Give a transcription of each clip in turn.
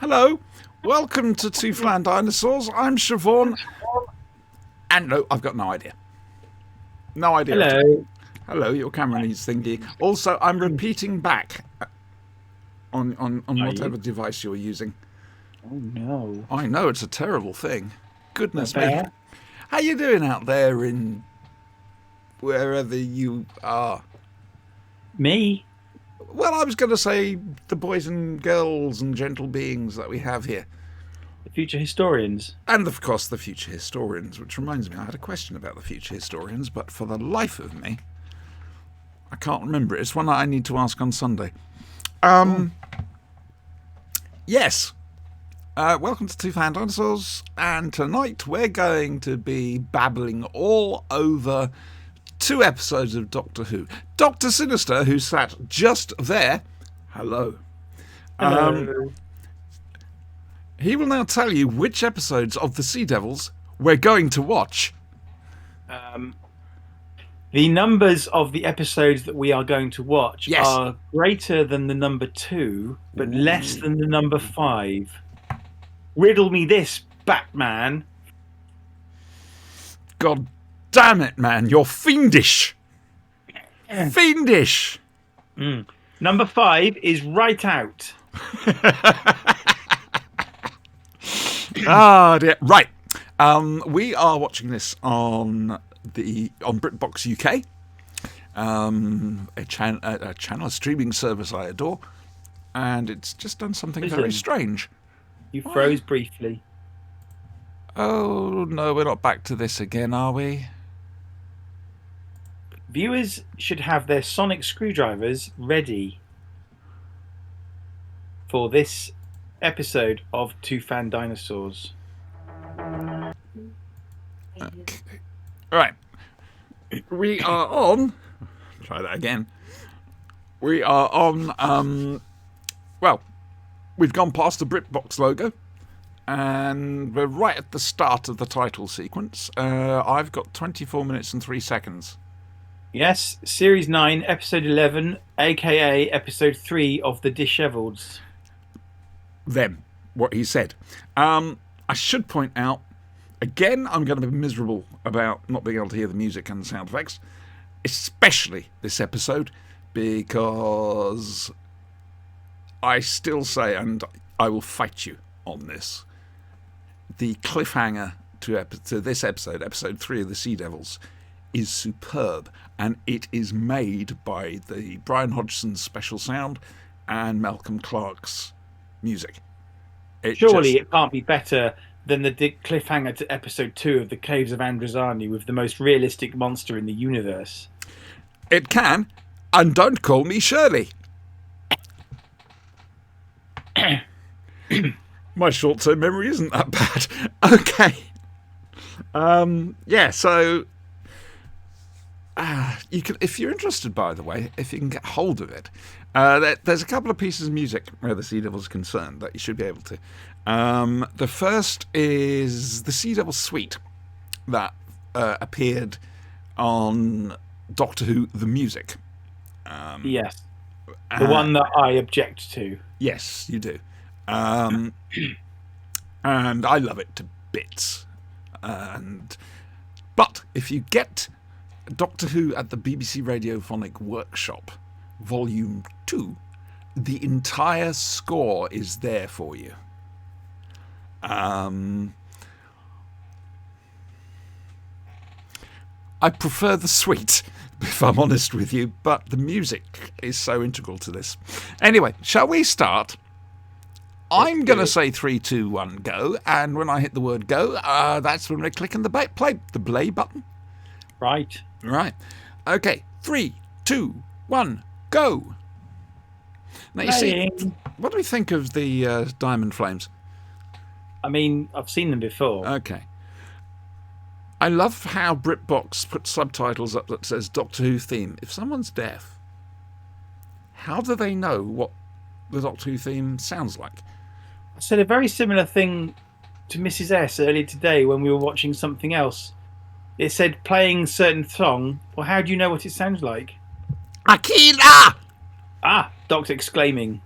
Hello, welcome to Fan Dinosaurs. I'm Siobhan, and no, I've got no idea. No idea. Hello. Hello, your camera needs thingy. Also, I'm repeating back on whatever device you're using. Oh no. I know, it's a terrible thing. Goodness me. Bear? How you doing out there in wherever you are? Me? Well, I was going to say the boys and girls and gentle beings that we have here. The future historians. And, of course, the future historians, which reminds me, I had a question about the future historians, but for the life of me, I can't remember it. It's one that I need to ask on Sunday. Yes. Welcome to Fan Dinosaurs, and tonight we're going to be babbling all over 2 episodes of Doctor Who. Dr. Sinister, who sat just there, hello. Hello. He will now tell you which episodes of The Sea Devils we're going to watch. The numbers of the episodes that we are going to watch Yes. are greater than the number 2, but less than the number 5. Riddle me this, Batman. God damn it, man, you're fiendish. Fiendish. Number 5 is Right Out. Ah, dear. Right. We are watching this on BritBox UK, a channel, a streaming service I adore, and it's just done something very strange. You froze briefly. Oh no, we're not back to this again, are we? Viewers should have their sonic screwdrivers ready for this episode of Fan Dinosaurs. Okay. Right. We are on. Try that again. We are on. Well, we've gone past the BritBox logo, and we're right at the start of the title sequence. I've got 24 minutes and 3 seconds. Yes, Series 9, Episode 11, aka Episode 3 of The Disheveleds. Them, what he said. I should point out, again, I'm going to be miserable about not being able to hear the music and the sound effects, especially this episode, because I still say, and I will fight you on this, the cliffhanger to this episode, Episode 3 of The Sea Devils, is superb, and it is made by the Brian Hodgson's special sound and Malcolm Clark's music. Surely it can't be better than the cliffhanger to Episode 2 of The Caves of Androzani with the most realistic monster in the universe. It can, and don't call me Shirley. My short-term memory isn't that bad. Okay. Yeah, so you can, if you're interested, by the way, if you can get hold of it, there's a couple of pieces of music where the Sea Devils are concerned that you should be able to. The first is the Sea Devil Suite that appeared on Doctor Who The Music. Yes. The one that I object to. Yes, you do. And I love it to bits. But if you get Doctor Who at the BBC Radiophonic Workshop, Volume 2, the entire score is there for you. I prefer the suite, if I'm honest with you, but the music is so integral to this. Anyway, shall we start? I'm going to say 3, 2, 1, go, and when I hit the word go, that's when we're clicking the play button. Right. Right. Okay, 3, 2, 1, go. Now, you see, what do we think of the Diamond Flames? I mean, I've seen them before. Okay. I love how BritBox puts subtitles up that says Doctor Who theme. If someone's deaf, how do they know what the Doctor Who theme sounds like? I said a very similar thing to Mrs. S earlier today when we were watching something else. It said playing certain song. Well, how do you know what it sounds like? Akila! Ah, Doctor exclaiming.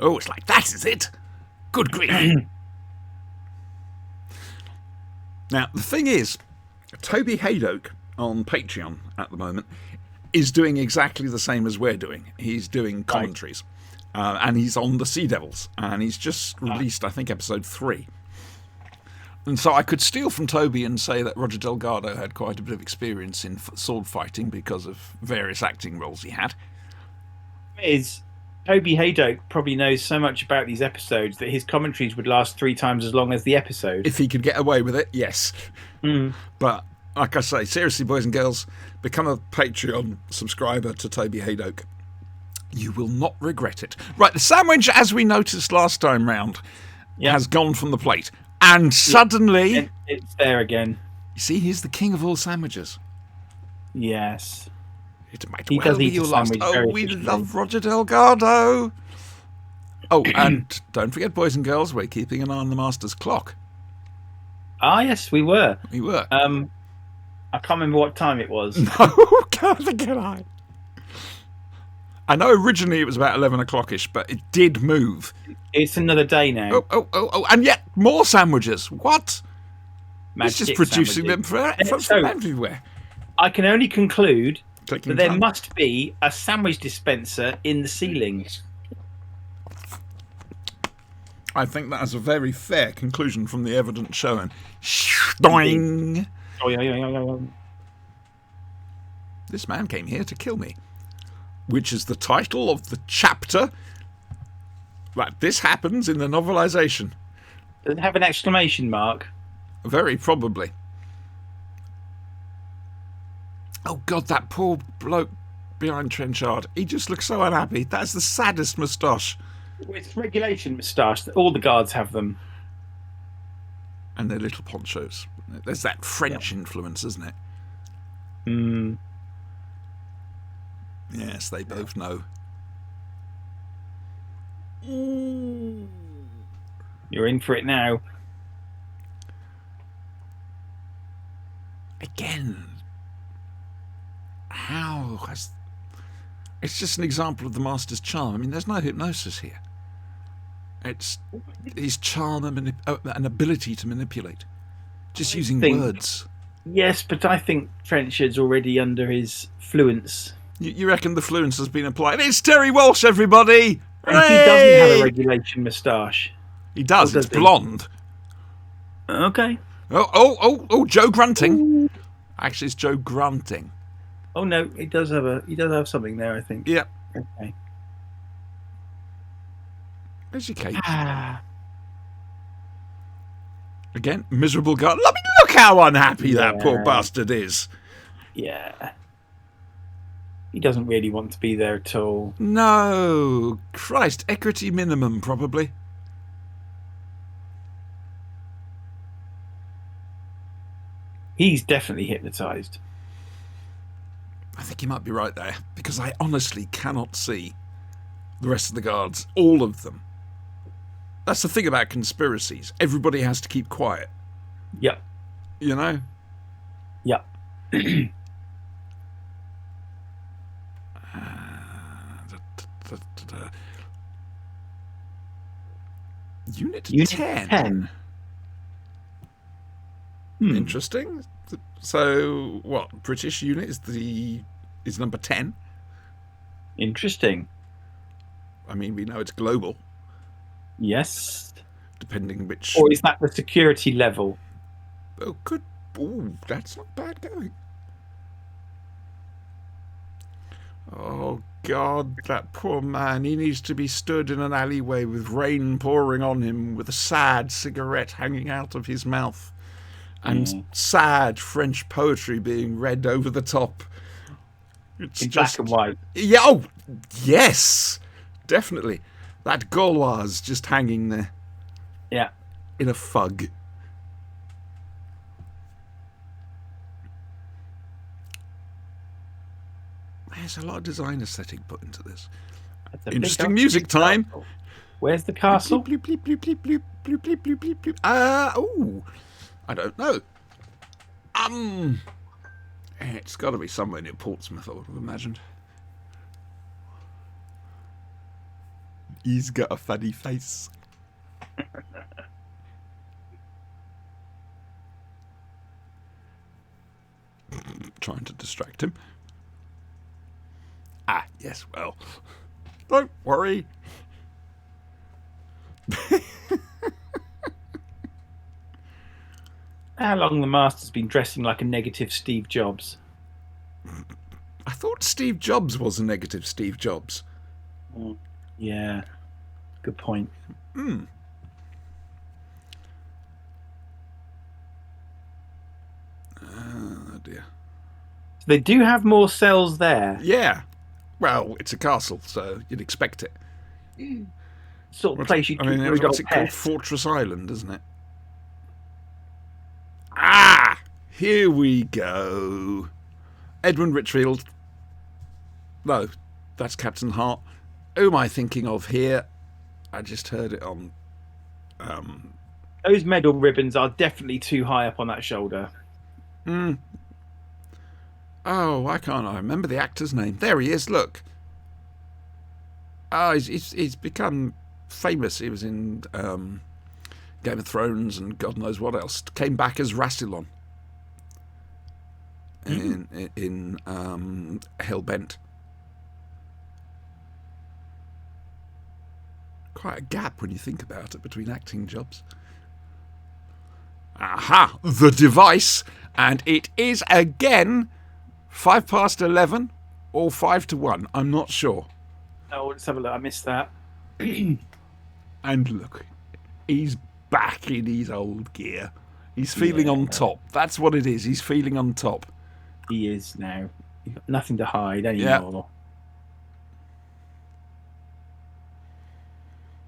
Oh, it's like that, is it? Good grief. Now, the thing is, Toby Haydock on Patreon at the moment is doing exactly the same as we're doing. He's doing commentaries. And he's on the Sea Devils. And he's just released, I think, episode 3. And so I could steal from Toby and say that Roger Delgado had quite a bit of experience in sword fighting because of various acting roles he had. Toby Haydock probably knows so much about these episodes that his commentaries would last 3 times as long as the episode. If he could get away with it, yes. But like I say, seriously, boys and girls, become a Patreon subscriber to Toby Haydock. You will not regret it. Right, the sandwich, as we noticed last time round, has gone from the plate. And suddenly... It's there again. You see, he's the king of all sandwiches. Yes. It might He well does be eat your a last. sandwich Oh, very we efficiently. love Roger Delgado. Oh, and don't forget, boys and girls, we're keeping an eye on the Master's clock. Ah, yes, we were. We were. I can't remember what time it was. No, can I? I know originally it was about 11 o'clock-ish, but it did move. It's another day now. Oh, and yet more sandwiches. What? It's just Magic producing sandwiches. them from everywhere. I can only conclude Clicking that there tongue. must be a sandwich dispenser in the ceiling. I think that is a very fair conclusion from the evidence showing. Doing. Oh, yeah. This man came here to kill me. Which is the title of the chapter that this happens in the novelisation. Does it have an exclamation mark? Very probably. Oh God, that poor bloke behind Trenchard. He just looks so unhappy. That's the saddest moustache. It's regulation moustache. All the guards have them. And their little ponchos. There's that French influence, isn't it? Mm. Yes, they both know. You're in for it now. Again, it's just an example of the Master's charm. I mean, there's no hypnosis here. It's his charm and an ability to manipulate. Just using words. Yes, but I think Trenchard's already under his fluence. You reckon the fluence has been applied? It's Terry Walsh, everybody! And he doesn't have a regulation moustache. He does. It's blonde. Okay. Oh! Joe Grunting. Actually, it's Joe Grunting. Oh no, he does have something there, I think. Yeah. Okay. There's your cake. Again, miserable guy. Look how unhappy that poor bastard is. Yeah. He doesn't really want to be there at all. No. Christ, equity minimum, probably. He's definitely hypnotised. I think you might be right there, because I honestly cannot see the rest of the guards, all of them. That's the thing about conspiracies. Everybody has to keep quiet. Yep. You know? Yep. Unit 10. 10. Interesting. So, what? British unit is number 10. Interesting. I mean, we know it's global, Yes. depending which. Or is that the security level? Oh, good. Oh, that's not bad going. Oh, God, that poor man. He needs to be stood in an alleyway with rain pouring on him, with a sad cigarette hanging out of his mouth, and sad French poetry being read over the top. It's In just, black and white. Yeah, oh, yes, definitely. That Gauloise just hanging there Yeah. in a fug. There's a lot of design aesthetic put into this. That's a big Interesting music time. castle. Where's the castle? Bloop, bloop, bloop, bloop, bloop, bloop, bloop, bloop, bloop, bloop. Oh, I don't know. It's got to be somewhere near Portsmouth, I would have imagined. He's got a funny face. Trying to distract him. Ah, yes, well, don't worry. How long the Master's been dressing like a negative Steve Jobs? I thought Steve Jobs was a negative Steve Jobs. Yeah, good point. Oh dear. So they do have more cells there. Yeah. Well, it's a castle, so you'd expect it. Sort of place you keep rid of what's it called? pests. Fortress Island, isn't it? Ah! Here we go. Edmund Richfield. No, that's Captain Hart. Who am I thinking of here? I just heard it on... Those medal ribbons are definitely too high up on that shoulder. Oh, why can't I remember the actor's name? There he is, look. Oh, he's become famous. He was in Game of Thrones and God knows what else. Came back as Rassilon in Hellbent. Quite a gap when you think about it between acting jobs. Aha! The device! And it is again 11 or 5-1. I'm not sure. Oh, let's have a look. I missed that. And look, he's back in his old gear. He's feeling on top. That's what it is. He's feeling on top. He is now. You've got nothing to hide anymore.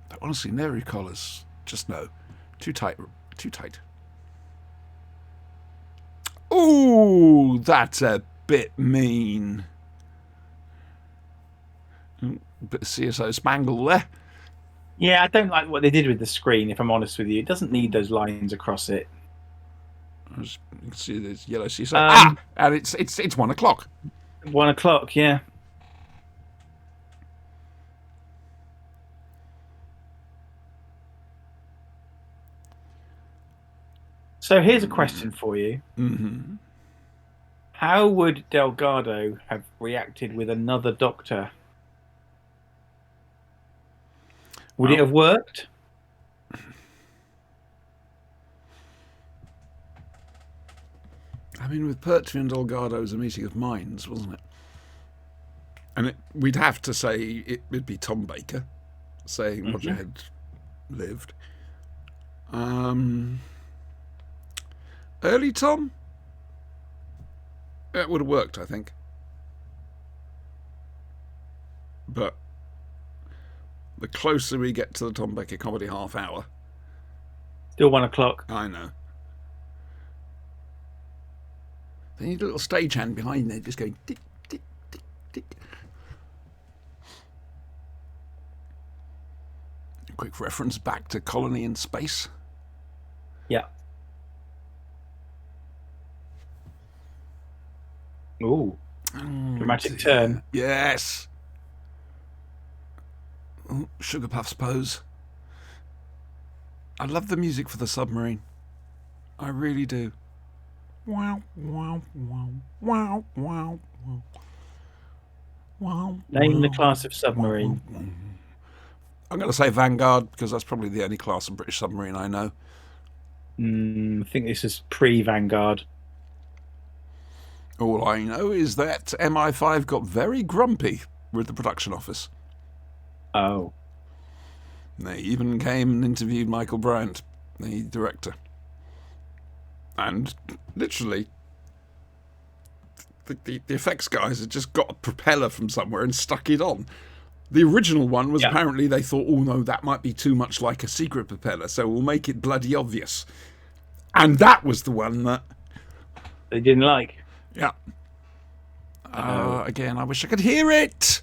Yeah. Honestly, Neri collars, just no. Too tight. Too tight. Ooh, that's a bit mean. Bit of CSO spangle there. Yeah, I don't like what they did with the screen, if I'm honest with you. It doesn't need those lines across it. You can see there's yellow CSO. And it's 1 o'clock. 1 o'clock, yeah. So here's a question for you. Mm-hmm. How would Delgado have reacted with another Doctor? Would it have worked? I mean, with Pertwee and Delgado, it was a meeting of minds, wasn't it? And we'd have to say it would be Tom Baker saying Roger had lived. Early Tom? It would have worked, I think. But the closer we get to the Tom Baker comedy half hour... Still 1 o'clock. I know. They need a little stagehand behind there just going tick, tick, tick, tick. A quick reference back to Colony in Space. Yeah. Ooh. Dramatic turn. Yes. Ooh, Sugar Puffs pose. I love the music for the submarine. I really do. Wow, wow, wow, wow, wow, wow. Wow. Name the class of submarine. I'm going to say Vanguard because that's probably the only class of British submarine I know. I think this is pre-Vanguard. All I know is that MI5 got very grumpy with the production office. Oh. They even came and interviewed Michael Bryant, the director. And literally, the effects guys had just got a propeller from somewhere and stuck it on. The original one was apparently they thought, oh no, that might be too much like a secret propeller, so we'll make it bloody obvious. And that was the one that... They didn't like. Yeah. Again, I wish I could hear it.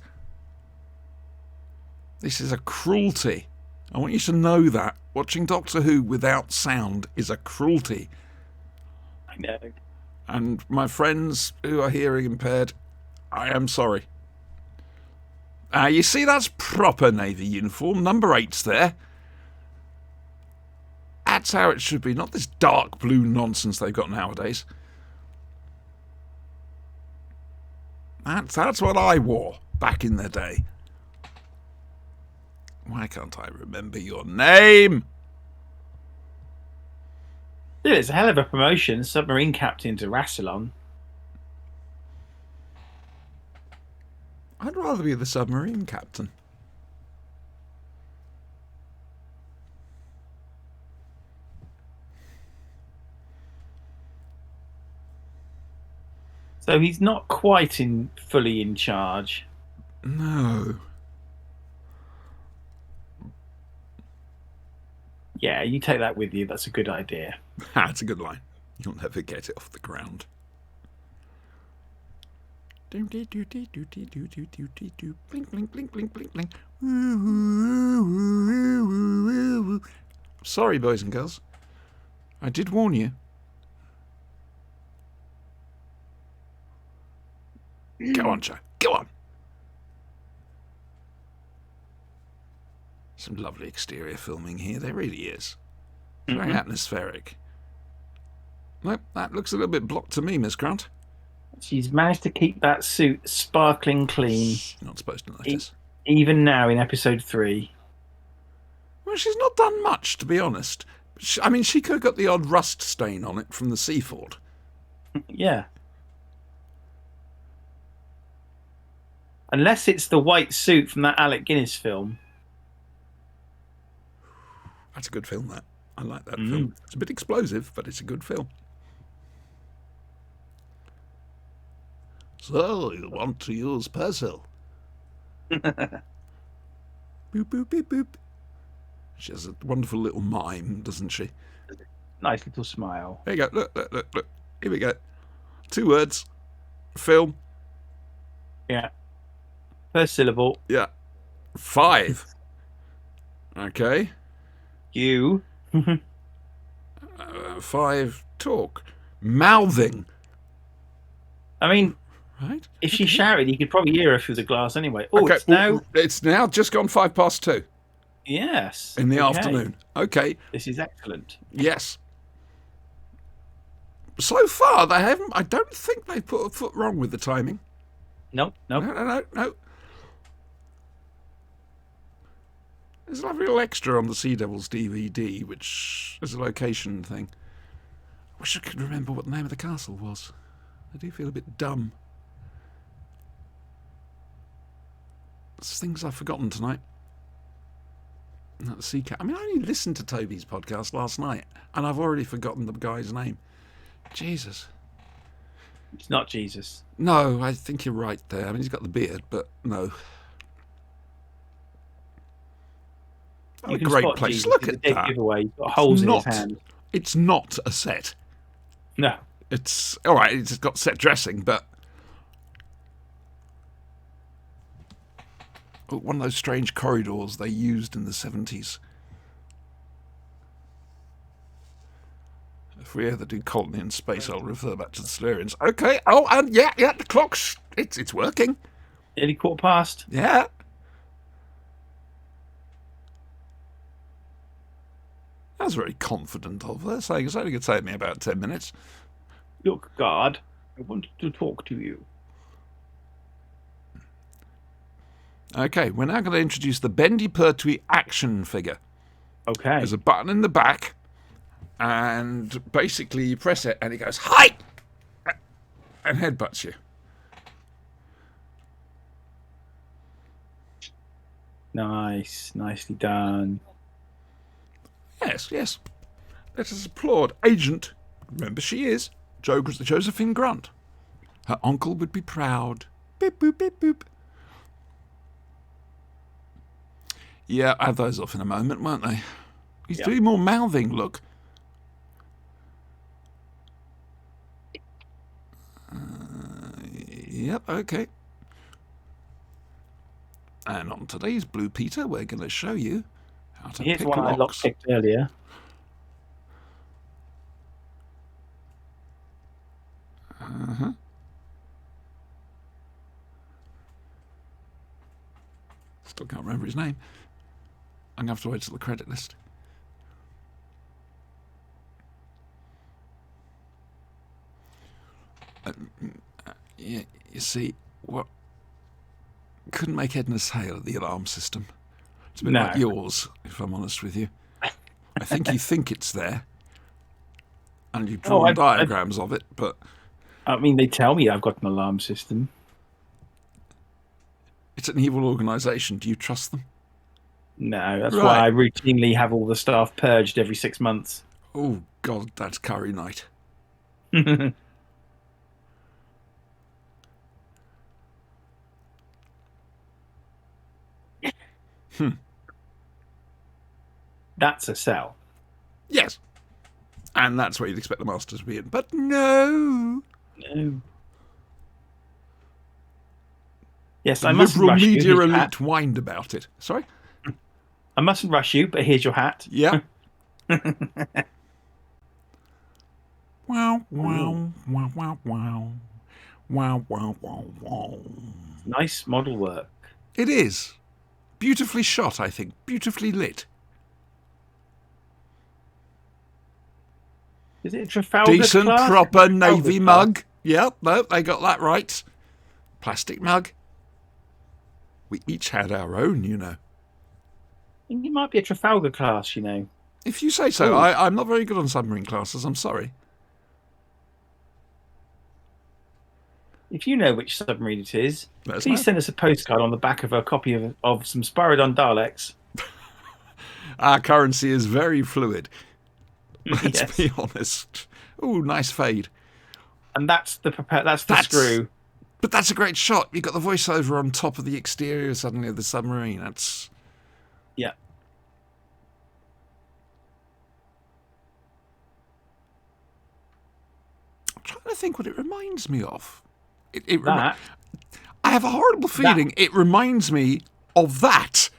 This is a cruelty. I want you to know that. Watching Doctor Who without sound is a cruelty. I know. And my friends who are hearing impaired, I am sorry. You see, that's proper Navy uniform. Number 8's there. That's how it should be, not this dark blue nonsense they've got nowadays. That's what I wore back in the day. Why can't I remember your name? Dude, it's a hell of a promotion. Submarine captain to Rassilon. I'd rather be the submarine captain. So he's not quite fully in charge. No. Yeah, you take that with you. That's a good idea. That's a good line. You'll never get it off the ground. Blink, blink, blink, blink, blink, blink. Sorry, boys and girls. I did warn you. Go on, Joe. Go on. Some lovely exterior filming here. There really is. It's very atmospheric. Nope, that looks a little bit blocked to me, Miss Grant. She's managed to keep that suit sparkling clean. You're not supposed to notice. Even now in episode 3. Well, she's not done much, to be honest. She could have got the odd rust stain on it from the Seaford. Yeah. Unless it's the white suit from that Alec Guinness film. That's a good film, that. I like that film. It's a bit explosive, but it's a good film. So, you want to use Persil? Boop, boop, beep, boop. She has a wonderful little mime, doesn't she? Nice little smile. There you go. Look. Here we go. 2 words. Film. Yeah. First syllable. Yeah. 5. Okay. You. 5. Talk. Mouthing. I mean, right? If she shouted, you could probably hear her through the glass anyway. Oh, okay. It's now just gone 2:05. Yes. In the afternoon. Okay. This is excellent. Yes. So far, I don't think they've put a foot wrong with the timing. No. No. There's a lovely little extra on the Sea Devils DVD, which is a location thing. I wish I could remember what the name of the castle was. I do feel a bit dumb. There's things I've forgotten tonight. Not the sea cat. I only listened to Toby's podcast last night, and I've already forgotten the guy's name. Jesus. It's not Jesus. No, I think you're right there. He's got the beard, but no. Oh, a great place. Jesus. Look at that. Giveaway. He's got holes in his hand. It's not a set. No. It's all right. It's got set dressing, but one of those strange corridors they used in the 70s. If we ever do Colony in Space, I'll refer back to the Silurians. Okay. Oh, and yeah, the clock's it's working. Nearly 1:15. Yeah. That was very confident of her, saying it's only going to take me about 10 minutes. Look, guard, I wanted to talk to you. Okay, we're now going to introduce the Bendy Pertwee action figure. Okay. There's a button in the back, and basically you press it, and it goes, "Hi!" and headbutts you. Nice. Nicely done. Yes. Let us applaud Agent, remember she is, Josephine Grant. Her uncle would be proud. Beep, boop, beep, boop. Yeah, I'll have those off in a moment, won't they? He's doing more mouthing, look. Yep, okay. And on today's Blue Peter, we're going to show you how to pick one locks. I picked earlier. Still can't remember his name. I'm going to have to wait till the credit list. You see, what couldn't make head nor tail of the alarm system. It's a bit like yours, if I'm honest with you. I think you think it's there, and you've drawn diagrams of it, but... I mean, they tell me I've got an alarm system. It's an evil organisation. Do you trust them? No, that's why I routinely have all the staff purged every 6 months. Oh, God, that's curry night. That's a cell. Yes. And that's where you'd expect the Master to be in. But no. No. Yes, the I mustn't liberal rush media you. elite whined about it. Sorry? I mustn't rush you, but here's your hat. Yeah. Wow, wow, wow, wow, wow. Wow, wow, wow, wow. Nice model work. It is. Beautifully shot, I think. Beautifully lit. Is it a Trafalgar Decent, class? proper Navy mug. Yep, no, they got that right. Plastic mug. We each had our own, you know. I think it might be a Trafalgar class, you know. If you say so. I'm not very good on submarine classes, I'm sorry. If you know which submarine it is, Please send us a postcard on the back of a copy of some Spyrodon Daleks. Our currency is very fluid. Let's be honest. Ooh, nice fade. And that's the screw. But that's a great shot. You've got the voiceover on top of the exterior suddenly of the submarine. That's... Yeah. I'm trying to think what it reminds me of. I have a horrible feeling it reminds me of that.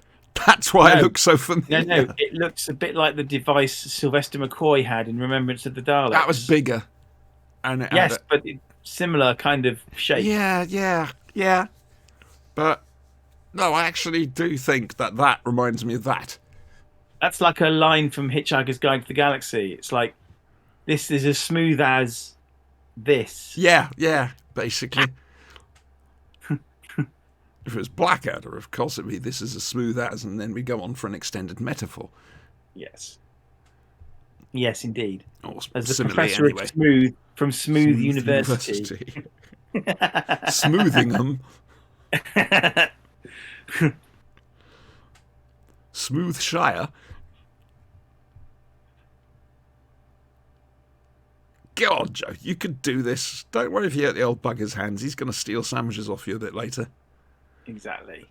That's why it looks so familiar. No, it looks a bit like the device Sylvester McCoy had in Remembrance of the Daleks. That was bigger. And but similar kind of shape. Yeah. But no, I actually do think that reminds me of that. That's like a line from Hitchhiker's Guide to the Galaxy. It's like, this is as smooth as this. Yeah, basically. If it was Blackadder, of course it'd be this is as smooth as, and then we go on for an extended metaphor. Yes, indeed. Or as the professor of Smooth from Smooth University. Smoothing them. Smoothshire. God, Joe, you could do this. Don't worry if you hurt the old bugger's hands. He's going to steal sandwiches off you a bit later. Exactly.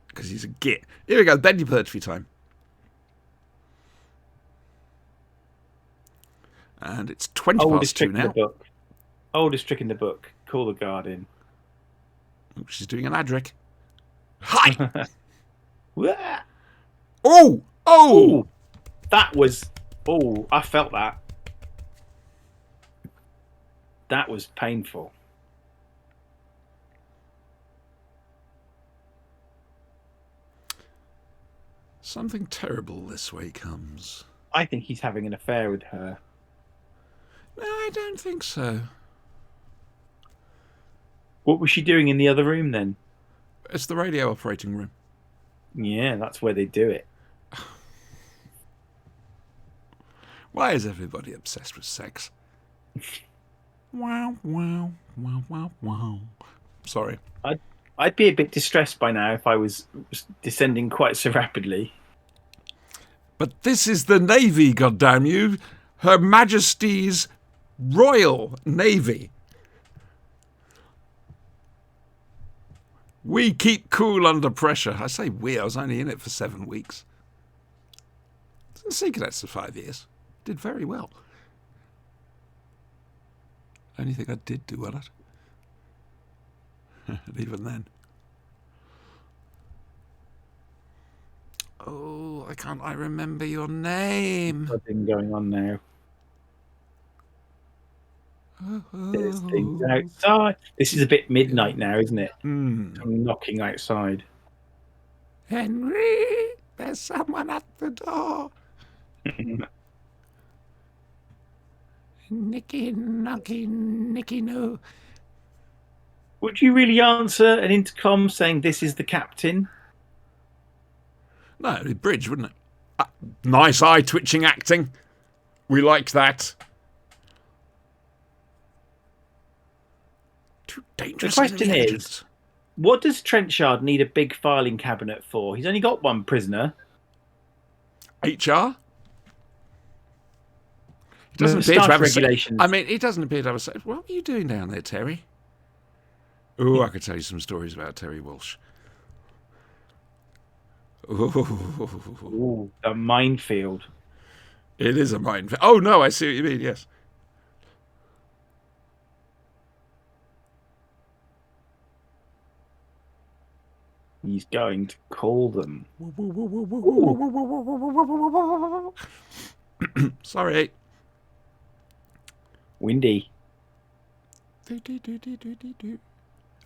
Because he's a git. Here we go, bend your perch time. And it's 20 past 2 now. Oldest trick in the book. Call the guard in. Oh, she's doing an Adric. Hi! Oh! That was... Oh, I felt that. That was painful. Something terrible this way comes. I think he's having an affair with her. No, I don't think so. What was she doing in the other room then? It's the radio operating room. Yeah, that's where they do it. Why is everybody obsessed with sex? Wow. Sorry. I'd be a bit distressed by now if I was descending quite so rapidly. But this is the Navy, goddamn you! Her Majesty's Royal Navy. We keep cool under pressure. I say we, I was only in it for 7 weeks. I was in Sea Cadets for 5 years. Did very well. Only thing I did do well at. And even then. Oh, I remember your name. What's been going on now? There's things outside. This is a bit midnight now, isn't it? I'm knocking outside. Henry, there's someone at the door. Nicky, no. Would you really answer an intercom saying this is the captain? No, it'd be bridge, wouldn't it? Nice eye-twitching acting. We like that. Too dangerous. The question is, what does Trenchard need a big filing cabinet for? He's only got one prisoner. HR? He doesn't appear to have regulations. he doesn't appear to have a say. What are you doing down there, Terry? Oh, I could tell you some stories about Terry Walsh. Ooh, a minefield. It is a minefield. Oh, no, I see what you mean, yes. He's going to call them. Sorry. Windy.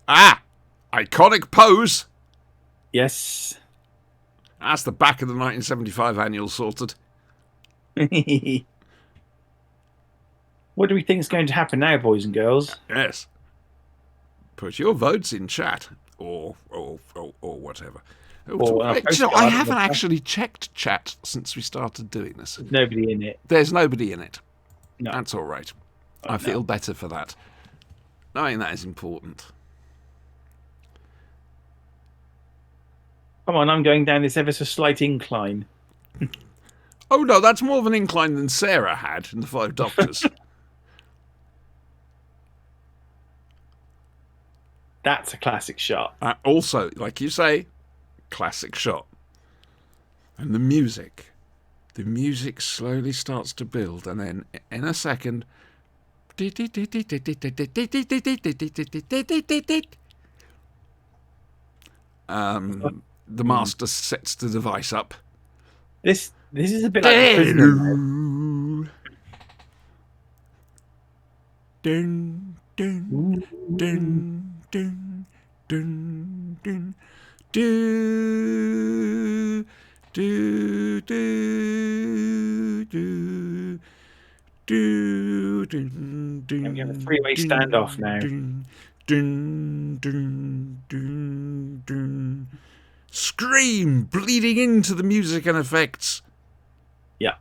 Ah! Iconic pose! Yes. That's the back of the 1975 annual sorted. What do we think is going to happen now, boys and girls? Yes. Put your votes in chat. Or whatever. I haven't actually checked chat since we started doing this. There's nobody in it. There's nobody in it. No. That's all right. I feel better for that. Knowing that is important. Come on, I'm going down this ever so slight incline. Oh no, that's more of an incline than Sarah had in the Five Doctors. That's a classic shot. Also, like you say, classic shot. And the music slowly starts to build, and then in a second, the master sets the device up. This is a bit like Prisoner. Dun, dun, dun, dun, dun, dun, do, do, do, do, do, dun, dun, We have a three-way standoff now. Dun, dun, dun, dun, dun. Scream bleeding into the music and effects. Yeah.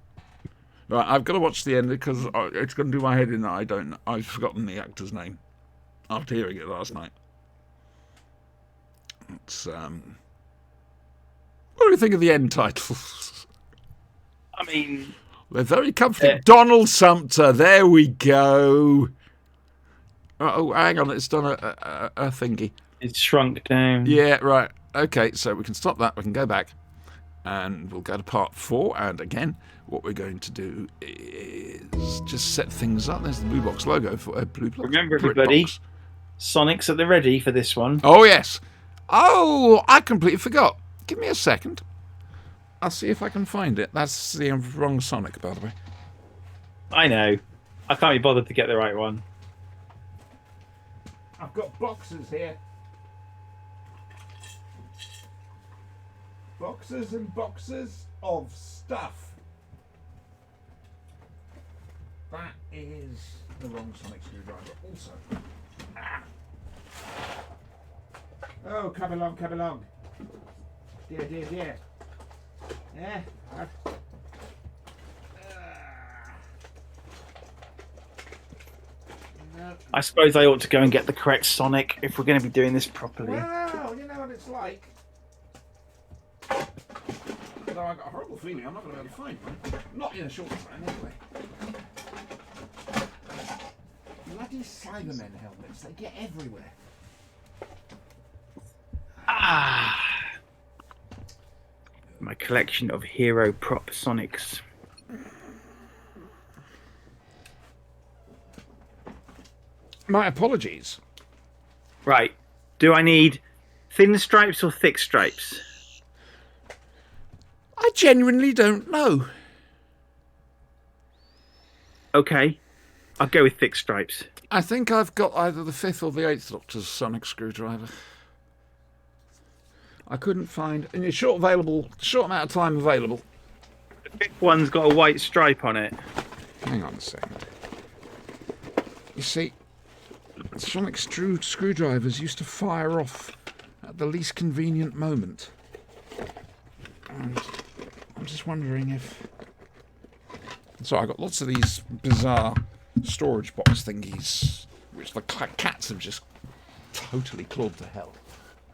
Right, I've got to watch the end because it's going to do my head in that I've forgotten the actor's name after hearing it last night. It's what do you think of the end titles? I mean, they're very comforting. Donald Sumter, there we go. Oh, hang on, it's done a thingy. It's shrunk down. Yeah, right. Okay, so we can stop that. We can go back, and we'll go to part 4. And again, what we're going to do is just set things up. There's the Blue Box logo for Blue Box. Remember, everybody, Sonic's at the ready for this one. Oh yes. Oh, I completely forgot. Give me a second. I'll see if I can find it. That's the wrong Sonic, by the way. I know. I can't be bothered to get the right one. I've got boxes here. Boxes and boxes of stuff. That is the wrong Sonic screwdriver also. Ah. Oh, come along, come along. Dear, dear, dear. Yeah. No. I suppose I ought to go and get the correct Sonic if we're going to be doing this properly. Well, you know what it's like. Though I've got a horrible feeling I'm not going to be able to find one. Not in a short time, anyway. Bloody Cybermen helmets, they get everywhere. Ah! My collection of hero prop Sonics. My apologies. Right. Do I need thin stripes or thick stripes? I genuinely don't know. Okay. I'll go with thick stripes. I think I've got either the 5th or the 8th Doctor's Sonic screwdriver. I couldn't find in a short amount of time available. The fifth one's got a white stripe on it. Hang on a second. You see, sonic screwdrivers used to fire off at the least convenient moment. And I'm just wondering if... So I got lots of these bizarre storage box thingies, which the cats have just totally clawed to hell.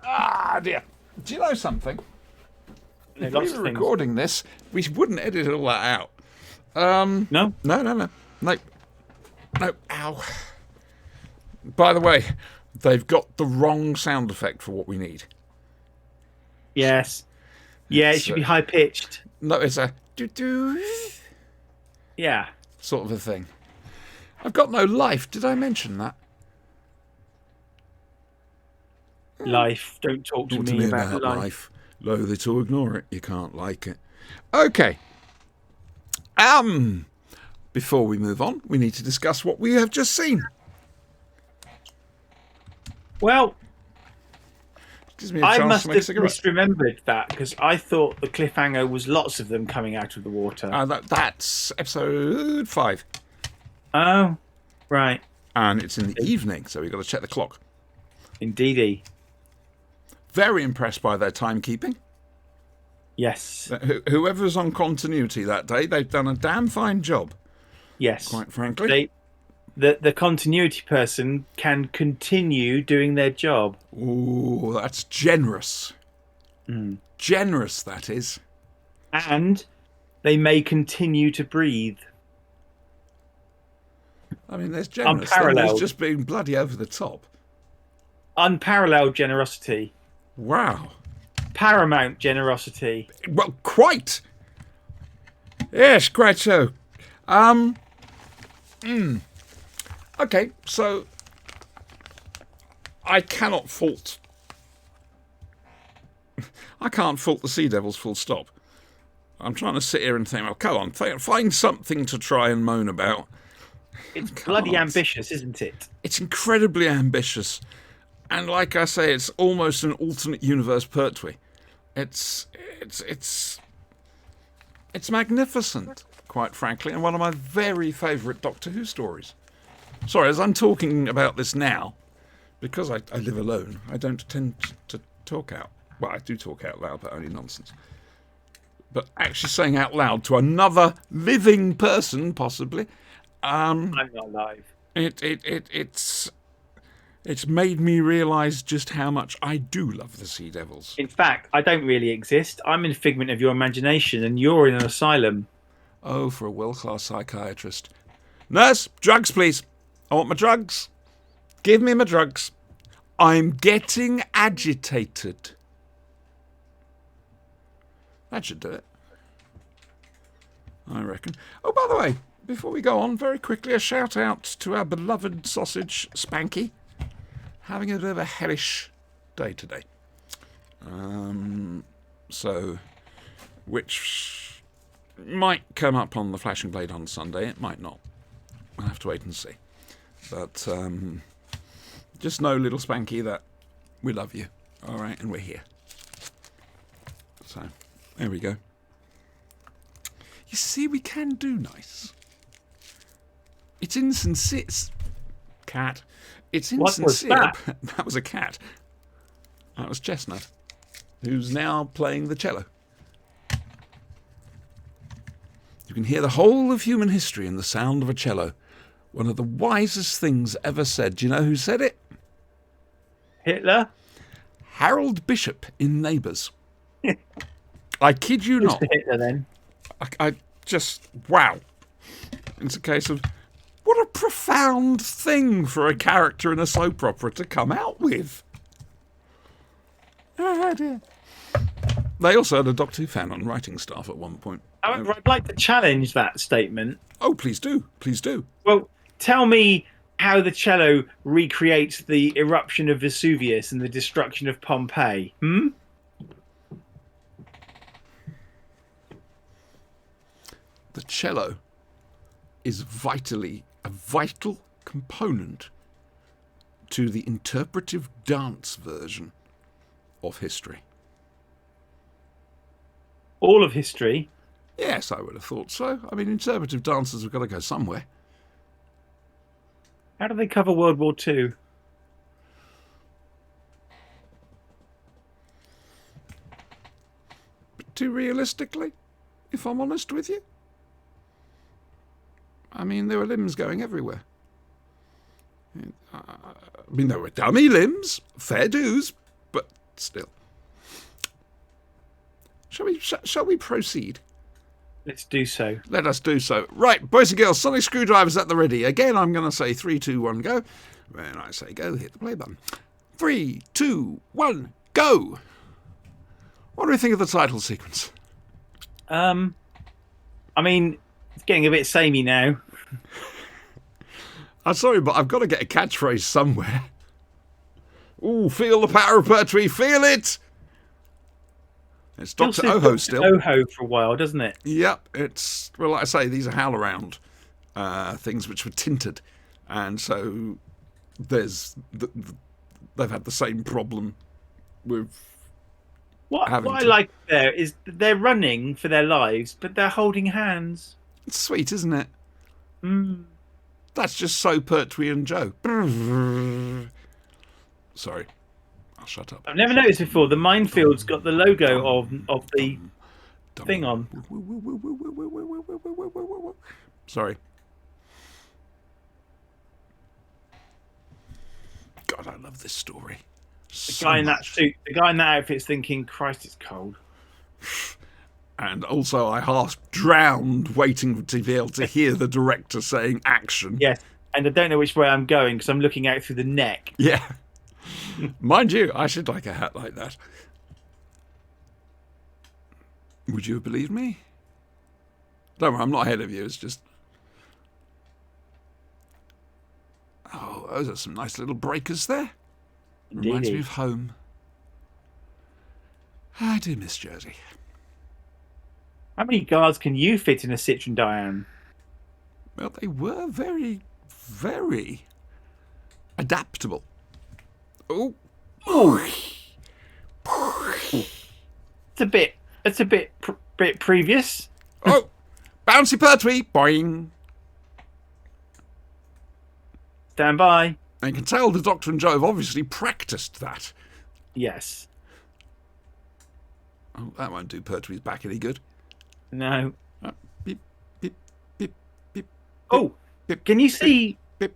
Ah, dear. Do you know something? If we were recording this, we wouldn't edit all that out. No? No. Ow. By the way, they've got the wrong sound effect for what we need. Yes. Yeah, it should be high pitched. No, it's a doo-doo. Yeah. Sort of a thing. I've got no life. Did I mention that? Life. Don't talk to me about life. Loathe it or ignore it. You can't like it. Okay. Before we move on, we need to discuss what we have just seen. Well, Gives me a I chance must to make a have cigarette. misremembered that because I thought the cliffhanger was lots of them coming out of the water. That's episode 5. Oh, right. And it's in the evening, so we've got to check the clock. Indeedy. Very impressed by their timekeeping. Yes. Whoever's on continuity that day, they've done a damn fine job. Yes. Quite frankly. The continuity person can continue doing their job. Ooh, that's generous. Generous, that is. And they may continue to breathe. I mean, there's generous. Then Unparalleled. there's just being bloody over the top. Unparalleled generosity. Wow. Paramount generosity. Well, quite. Yes, quite so. Okay, so I can't fault the Sea Devils full stop. I'm trying to sit here and think, well, come on, find something to try and moan about. It's bloody ambitious, isn't it? It's incredibly ambitious. And like I say, it's almost an alternate universe Pertwee. It's magnificent, quite frankly, and one of my very favourite Doctor Who stories. Sorry, as I'm talking about this now, because I live alone, I don't tend to talk out. Well, I do talk out loud, but only nonsense. But actually saying out loud to another living person, possibly, I'm not alive. It's made me realise just how much I do love the Sea Devils. In fact, I don't really exist. I'm a figment of your imagination, and you're in an asylum. Oh, for a world-class psychiatrist. Nurse, drugs, please. I want my drugs. Give me my drugs. I'm getting agitated. That should do it, I reckon. Oh, by the way, before we go on, very quickly, a shout-out to our beloved sausage, Spanky. Having a bit of a hellish day today. Which might come up on the Flash and Blade on Sunday. It might not. I'll have to wait and see. But just know, little Spanky, that we love you. All right, and we're here. So, there we go. You see, we can do nice. It's insincere. Cat. It's insincere. What was that? That was a cat. That was Chestnut, who's now playing the cello. You can hear the whole of human history in the sound of a cello. One of the wisest things ever said. Do you know who said it? Hitler? Harold Bishop in Neighbours. I kid you not. Who's the Hitler then? I just, wow. It's a case of, what a profound thing for a character in a soap opera to come out with. Oh dear. They also had a Doctor Who fan on writing staff at one point. However, I'd like to challenge that statement. Oh, please do. Please do. Well, tell me how the cello recreates the eruption of Vesuvius and the destruction of Pompeii. The cello is vitally a vital component to the interpretive dance version of history. All of history? Yes, I would have thought so. I mean, interpretive dancers have got to go somewhere. How do they cover World War Two? Too realistically, if I'm honest with you. I mean, there were limbs going everywhere. I mean, there were dummy limbs, fair dues, but still. Shall we proceed? Let's do so. Let us do so. Right, boys and girls, sonic screwdrivers at the ready. Again, I'm going to say 3, 2, 1, go. When I say go, hit the play button. 3, 2, 1, go. What do we think of the title sequence? I mean, it's getting a bit samey now. I'm sorry, but I've got to get a catchphrase somewhere. Ooh, feel the power of Pertwee, feel it! It's Dr. Oho still. Oho for a while, doesn't it? Yep, it's, well, like I say, these are howl-around things which were tinted. And so they've had the same problem with What I like there is that they're running for their lives, but they're holding hands. It's sweet, isn't it? Mm. That's just so Pertwee and Joe. Sorry, I'll shut up. I've never noticed before. The minefield's got the logo of the thing on. Sorry. God, I love this story. The guy in that suit, the guy in that outfit's thinking, "Christ, it's cold." And also, I half drowned waiting to be able to hear the director saying action. Yes, and I don't know which way I'm going because I'm looking out through the neck. Yeah. Mind you, I should like a hat like that. Would you have believed me? Don't worry, I'm not ahead of you. It's just... Oh, those are some nice little breakers there. Reminds me of home. I do miss Jersey. How many guards can you fit in a Citroen Diane? Well, they were very, very adaptable. Oh, It's a bit previous. Oh, bouncy Pertwee, boing. Stand by. And you can tell the Doctor and Joe have obviously practiced that. Yes. Oh, that won't do Pertwee's back any good. No. Beep, beep, beep, beep. Oh, beep, can you see? beep.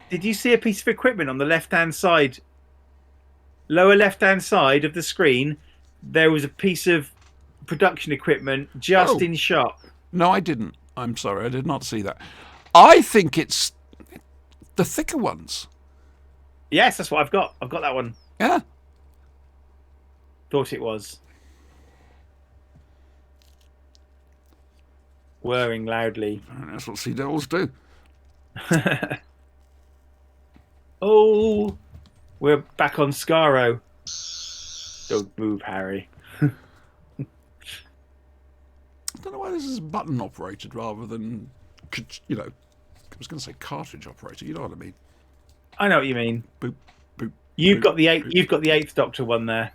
Did you see a piece of equipment on the left-hand side? Lower left-hand side of the screen, there was a piece of production equipment just in shot. No, I didn't. I'm sorry, I did not see that. I think it's the thicker ones. Yes, that's what I've got. I've got that one. Yeah. Thought it was. Whirring loudly. That's what sea devils do. Oh, we're back on Skaro. Don't move, Harry. I don't know why this is button operated rather than, you know, I was going to say cartridge operated. You know what I mean? I know what you mean. Boop, boop. You've boop, got the eighth. boop. You've got the Eighth Doctor one there.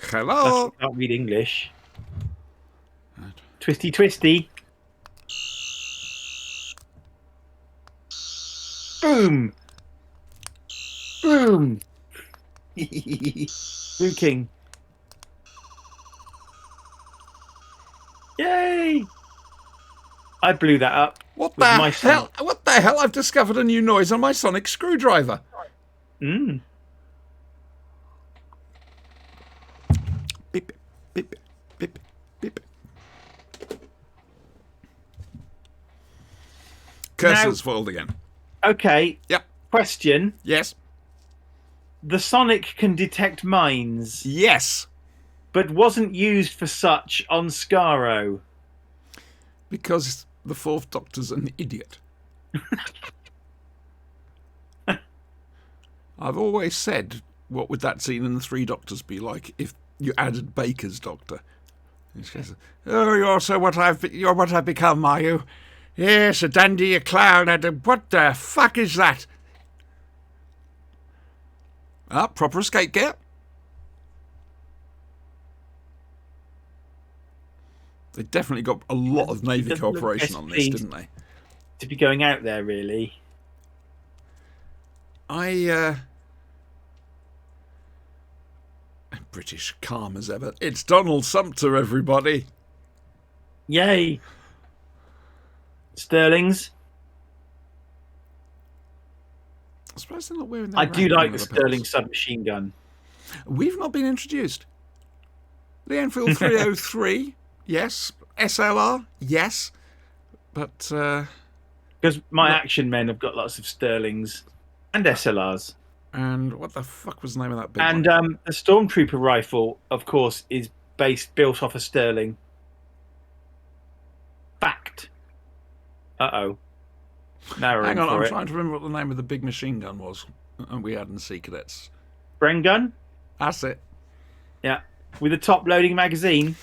Hello. I can't read English. Twisty, twisty. Boom. Boom. Blue King. Yay! I blew that up. What with the my hell? What the hell? I've discovered a new noise on my sonic screwdriver. Mm. Beep, beep, beep, beep. Cursor's foiled again. Okay. Yep. Question. Yes. The Sonic can detect mines, Yes. but wasn't used for such on Skaro. Because the Fourth Doctor's an idiot. I've always said, what would that scene in The Three Doctors be like if you added Baker's Doctor? He says, "Oh, you're what I've become, are you? Yes, a dandy, a clown, what the fuck is that?" Ah, proper escape gear. They definitely got a lot of Navy doesn't look cooperation best on this, pleased didn't they? to be going out there, really. British calm as ever. It's Donald Sumter, everybody. Yay! Sterlings. I suppose they're not wearing their I do rank like on the their Sterling lapels. submachine gun. We've not been introduced. The Enfield 303, yes. SLR, yes. But, Because my action men have got lots of Sterlings and SLRs. and what the fuck was the name of that big And one? the Stormtrooper rifle, of course, is built off a Sterling. Fact. Uh-oh. Now we're Hang in on, for I'm it. trying to remember what the name of the big machine gun was we had in the Sea Cadets. Bren gun? That's it. Yeah. With a top-loading magazine.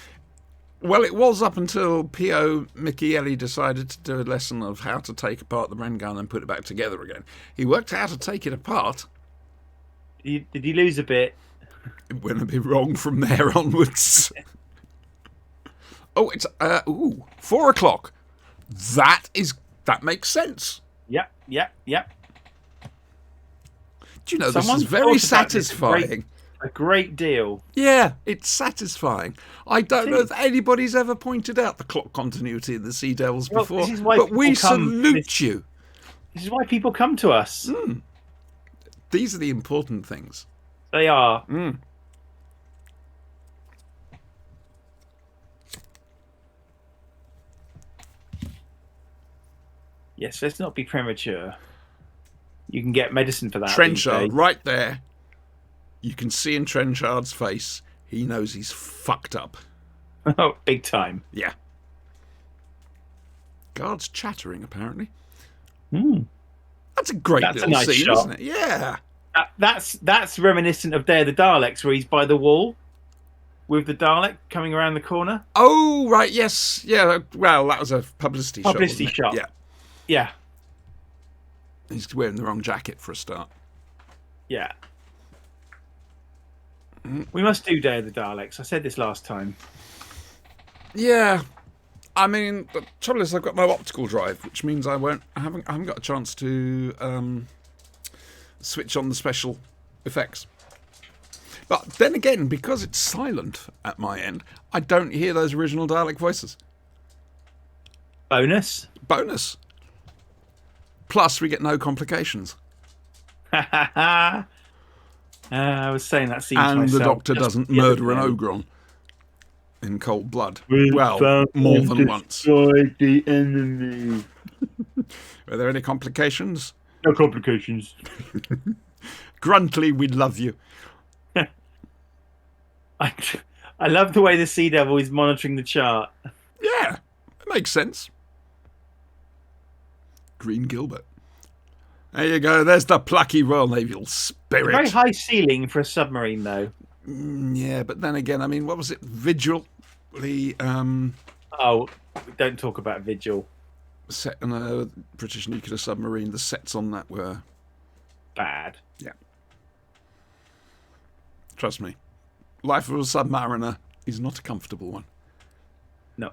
Well, it was up until P.O. Micheli decided to do a lesson of how to take apart the Bren gun and put it back together again. He worked out how to take it apart. Did he lose a bit? It went a bit wrong from there onwards. Oh, it's 4 o'clock. That makes sense. Yep. Do you know, Someone this is very thought about this satisfying. a great deal. Yeah, it's satisfying. I don't know See? if anybody's ever pointed out the clock continuity of the Sea Devils Well, before, this is why but we people come to salute this- you. This is why people come to us. These are the important things. They are. Yes, let's not be premature. You can get medicine for that. Trenchard, right there. You can see in Trenchard's face, he knows he's fucked up. Oh, big time. Yeah. Guards chattering, apparently. That's a great That's a little nice scene, shot. isn't it? Yeah. That's reminiscent of Dare the Daleks, where he's by the wall with the Dalek coming around the corner. Oh, right, yes. Yeah, well, that was a publicity shot. Publicity wasn't it? shot. Yeah. Yeah, He's wearing the wrong jacket for a start. yeah. We must do Dare the Daleks. I said this last time. Yeah. I mean, the trouble is I've got no optical drive, which means I haven't got a chance to switch on the special effects. But then again, because it's silent at my end, I don't hear those original Dalek voices. Bonus. Bonus. Plus, we get no complications. I was saying that scene to And myself the Doctor just doesn't the other murder an day. ogron in cold blood. We Well, found more and than once. destroyed the enemy. Are there any complications? No complications. Gruntly, we love you. I love the way the Sea Devil is monitoring the chart. Yeah, it makes sense. Green Gilbert. There you go. There's the plucky Royal Naval spirit. Very high ceiling for a submarine, though. Yeah, but then again, I mean, what was it? Vigil, the Oh, don't talk about Vigil. set on a British nuclear submarine. The sets on that were, Bad. yeah. Trust me, life of a submariner is not a comfortable one. No.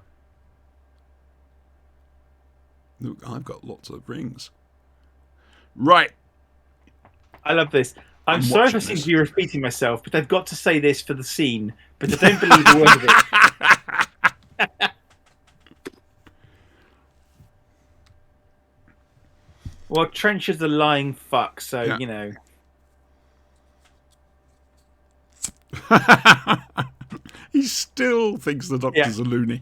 Look, I've got lots of rings. Right. I love this. I'm I'm sorry if I watching seem this. to be repeating myself, but I've got to say this for the scene. But I don't believe a word of it. Well, Trench is a lying fuck, so, Yeah. you know. He still thinks the Doctor's a loony.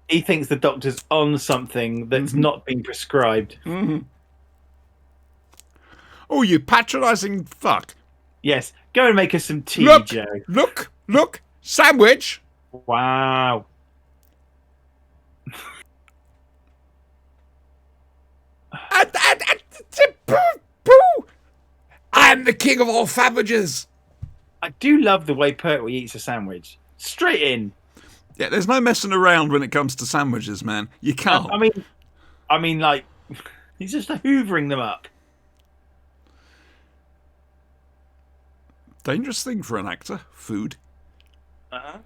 He thinks the Doctor's on something that's not been prescribed. Oh, you patronising fuck. Yes, go and make us some tea, Look, Joe. look, sandwich. Wow. I'm the king of all sandwiches. I do love the way Pertwee eats a sandwich. Straight in. Yeah, there's no messing around when it comes to sandwiches, man. You can't. I mean, like, he's just hoovering them up. Dangerous thing for an actor. Food. Uh-huh.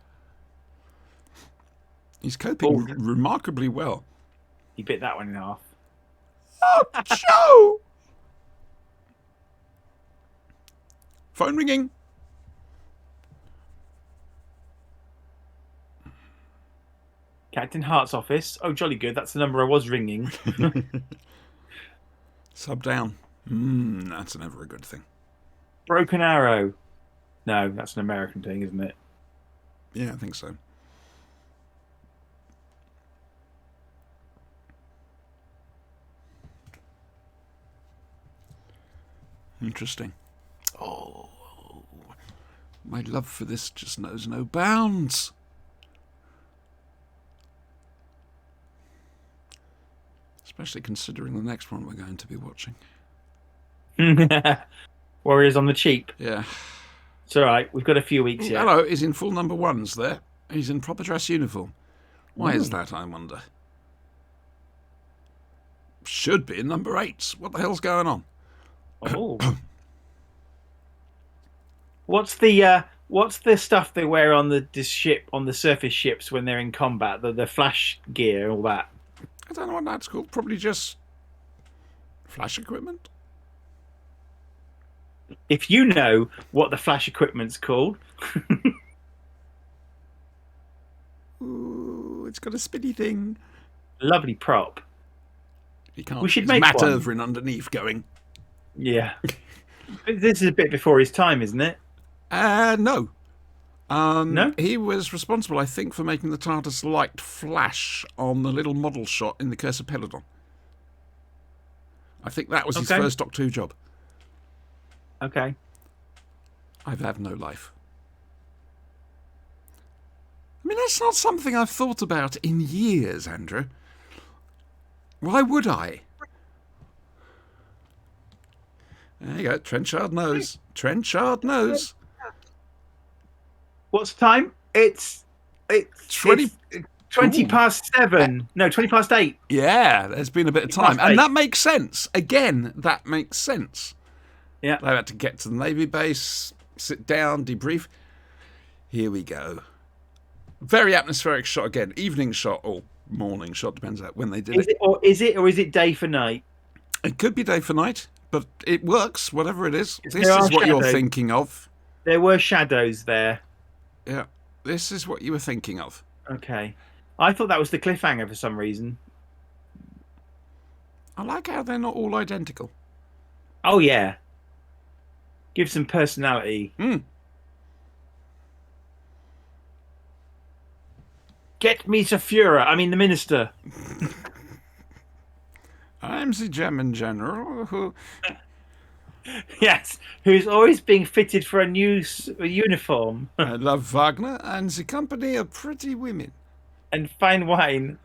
He's coping Oh. remarkably well. He bit that one in half. Oh, Joe! Phone ringing. Captain Hart's office. Oh, jolly good. That's the number I was ringing. Sub down. That's never a good thing. Broken Arrow. No, that's an American thing, isn't it? Yeah, I think so. Interesting. Oh, my love for this just knows no bounds. Especially considering the next one we're going to be watching. Warriors on the cheap. Yeah. It's all right. We've got a few weeks yet. Hello, he's in full number ones there. He's in proper dress uniform. Why is that, I wonder? Should be in number 8s. What the hell's going on? Oh. What's the stuff they wear on the ship, on the surface ships when they're in combat? The flash gear, all that. I don't know what that's called. Probably just flash equipment. If you know what the flash equipment's called. Ooh, it's got a spinny thing. Lovely prop. You can't. We should It's make Matt one. Irving underneath going. Yeah. This is a bit before his time, isn't it? No. No? He was responsible, I think, for making the TARDIS light flash on the little model shot in the Curse of Peladon. I think that was his first Doctor Who job. Okay. I've had no life. I mean, that's not something I've thought about in years, Andrew. Why would I? There you go. Trenchard knows. Trenchard knows. What's the time? It's 20 20 Ooh. past 7. No, 20 past 8. Yeah, there's been a bit of time. must And that makes sense. Again, that makes sense. Yeah. They had to get to the Navy base, sit down, debrief. Here we go. Very atmospheric shot again. Evening shot or morning shot, depends on when they did it. Is it day for night? It could be day for night, but it works, whatever it is. This There are is what you're shadows. thinking of. There were shadows there. Yeah, this is what you were thinking of. Okay. I thought that was the cliffhanger for some reason. I like how they're not all identical. Oh, yeah. Give some personality. Get me to Führer. I mean, the minister. I'm the German general who... Yes, who's always being fitted for a new uniform I love Wagner and the company of pretty women. and fine wine.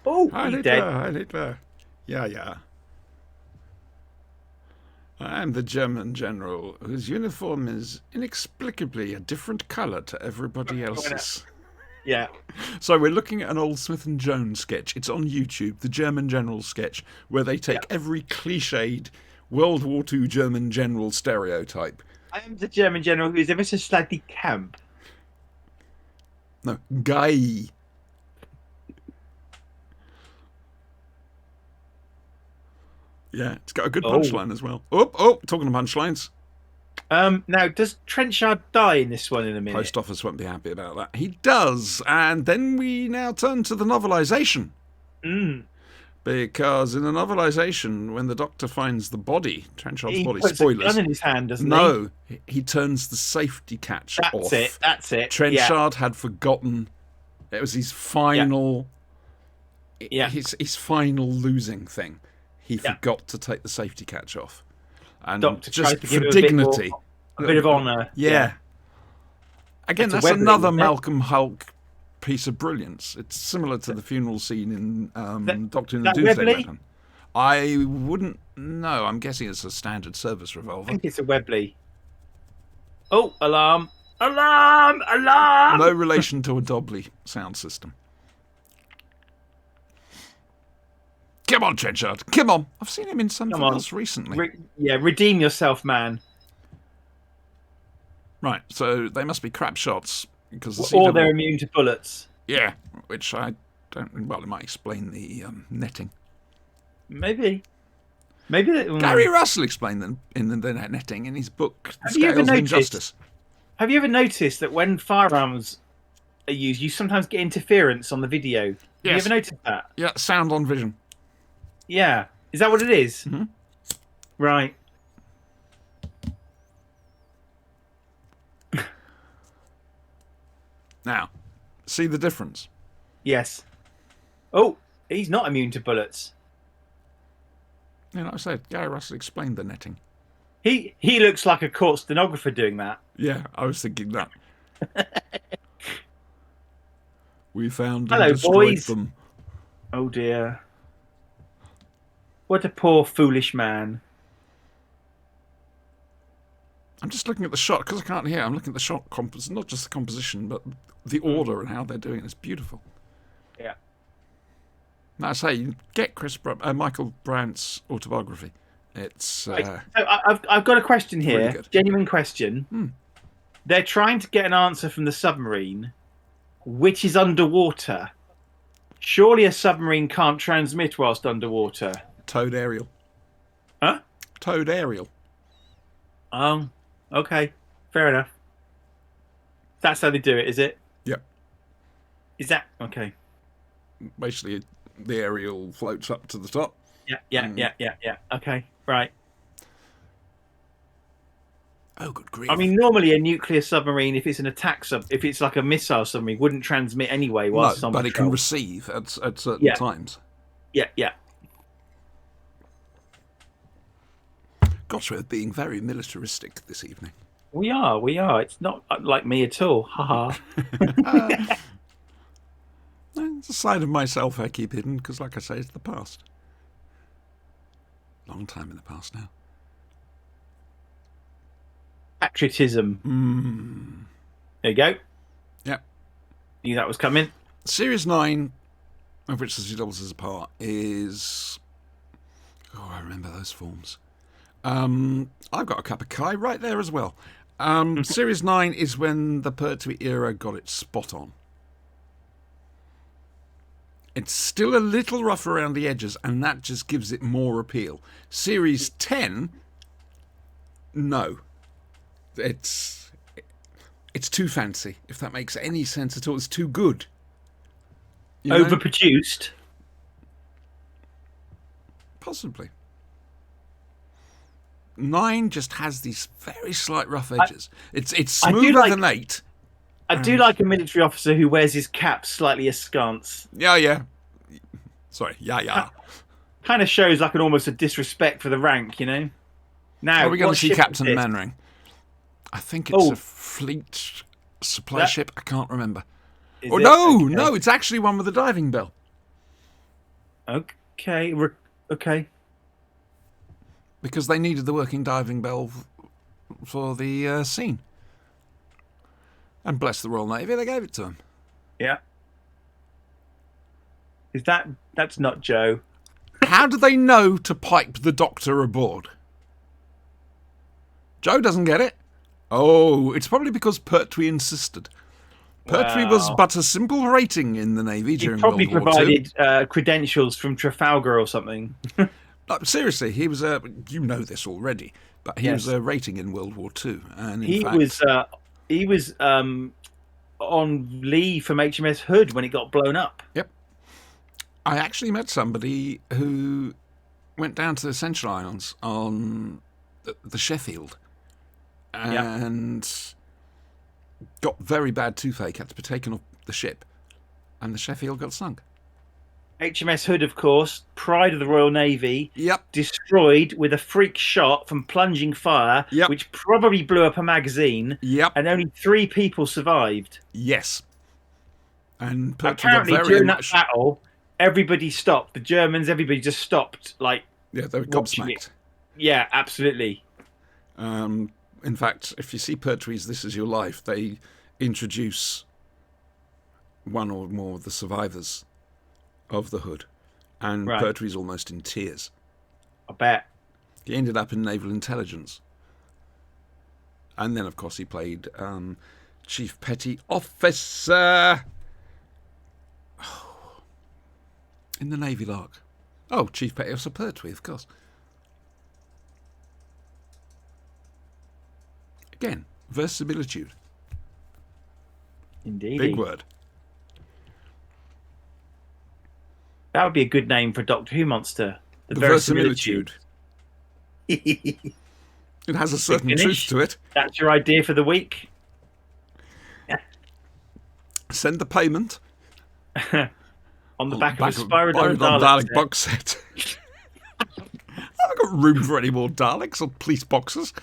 Oh, Heil he's dead. Hitler, Heil Hitler. Yeah. I'm the German general whose uniform is inexplicably a different colour to everybody else's. Yeah. So we're looking at an old Smith and Jones sketch. It's on YouTube, the German general sketch, where they take every cliched World War II German general stereotype. I am the German general who is ever so slightly camp. No, guy. Yeah, it's got a good punchline as well. Oh, talking of punchlines. Now, does Trenchard die in this one in a minute? Post office won't be happy about that. He does, and then we now turn to the novelisation. Because in the novelisation, when the Doctor finds the body, Trenchard's He body, puts spoilers. a gun in his hand, doesn't he? No, he turns the safety catch off. That's it. Trenchard had forgotten. It was his final. Yeah. His final losing thing. He forgot to take the safety catch off, and Doctor just tries to give for him a bit dignity, more- a bit of honour. Yeah. Again, That's a that's Webley, another isn't it? Malcolm Hulk piece of brilliance. It's similar to the funeral scene in Doctor in the that Doomsday Webley? Weapon. I wouldn't know. I'm guessing it's a standard service I revolver. think it's a Webley. Oh, alarm! Alarm! Alarm! No relation to a Dobley sound system. Come on, Trenchard. Come on. I've seen him in something Come on. else recently. Redeem yourself, man. Right, so they must be crap shots because the Or CW... they're immune to bullets. Yeah, which I don't... Well, it might explain the netting. Maybe. Maybe that, Gary Russell explained them in the netting in his book, The Have you ever Scales of noticed? Injustice. Have you ever noticed that when firearms are used, you sometimes get interference on the video? Have you Yes. ever noticed that? Yeah, sound on vision. Yeah. Is that what it is? Mhm. Right. Now, see the difference? Yes. Oh, he's not immune to bullets. You know, like I said, Gary Russell explained the netting. He looks like a court stenographer doing that. Yeah, I was thinking that. We found and Hello, destroyed boys. them. Oh dear. What a poor foolish man. I'm just looking at the shot, because I can't hear. I'm looking at the shot composition, not just the composition, but the order and how they're doing it. It's beautiful. Yeah. Now, I say, you get Michael Brandt's autobiography. It's... So I've got a question here. Really good. Genuine question. They're trying to get an answer from the submarine, which is underwater. Surely a submarine can't transmit whilst underwater. Towed aerial. Huh? Towed aerial. Oh, okay. Fair enough. That's how they do it, is it? Yep. Is that... Okay. Basically, the aerial floats up to the top. Yeah. Okay, right. Oh, good grief. I mean, normally a nuclear submarine, if it's an attack if it's like a missile submarine, wouldn't transmit anyway whilst it's on but it patrol. can receive at certain times. Yeah. Gosh, we're being very militaristic this evening. We are. It's not like me at all. Haha. It's a side of myself I keep hidden, because like I say, it's the past. Long time in the past now. Patriotism. There you go. Yep. Knew that was coming. Series 9, of which the CW is a part, is... Oh, I remember those forms. I've got a cup of Kai right there as well. Series 9 is when the Pertwee era got it spot on. It's still a little rough around the edges, and that just gives it more appeal. Series 10, no. It's too fancy, if that makes any sense at all. It's too good. You know? Overproduced. Possibly. 9 just has these very slight rough edges. It's smoother than 8. I do like a military officer who wears his cap slightly askance. Yeah. Sorry, yeah. Kind of shows like almost a disrespect for the rank, you know? Now, Are we going to see ship Captain is this? Mannering? I think it's a fleet supply ship. I can't remember. No, it's actually one with a diving bell. Okay. Because they needed the working diving bell for the scene. And bless the Royal Navy, they gave it to him. Yeah. That's not Joe? How do they know to pipe the Doctor aboard? Joe doesn't get it. Oh, it's probably because Pertwee insisted. Pertwee was but a simple rating in the Navy during World War II. He probably provided credentials from Trafalgar or something. Seriously, he was a... You know this already, but he was a rating in World War II. And he was on leave from HMS Hood when it got blown up. Yep. I actually met somebody who went down to the Central Islands on the Sheffield and got very bad toothache, had to be taken off the ship, and the Sheffield got sunk. HMS Hood, of course, pride of the Royal Navy, destroyed with a freak shot from plunging fire, which probably blew up a magazine, and only 3 people survived. Yes. And apparently during that battle, everybody stopped. The Germans, everybody just stopped. They were gobsmacked. Yeah, absolutely. In fact, if you see Pertwee's This Is Your Life, they introduce one or more of the survivors of the Hood, and Pertwee's almost in tears. I bet. He ended up in naval intelligence. And then, of course, he played Chief Petty Officer in the Navy Lark. Oh, Chief Petty Officer Pertwee, of course. Again, verisimilitude. Indeed. Big word. That would be a good name for a Doctor Who monster. The verisimilitude. It has a certain truth to it. That's your idea for the week? Send the payment. On the back of a Spyro Dalek box set. I haven't got room for any more Daleks or police boxes.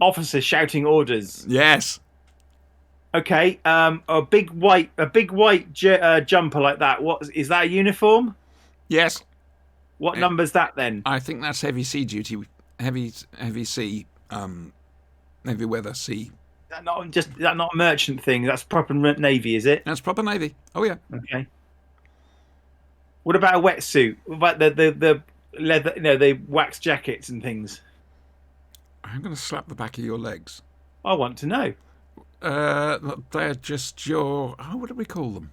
Officers shouting orders. Yes. Okay. A big white jumper like that. What is that? A uniform? Yes. What number's that then? I think that's heavy sea duty. Heavy sea. Heavy weather sea. Is that not a merchant thing? That's proper navy, is it? That's proper navy. Oh yeah. Okay. What about a wetsuit? What about the leather? The wax jackets and things. I'm going to slap the back of your legs. I want to know. They're just your. Oh, what do we call them?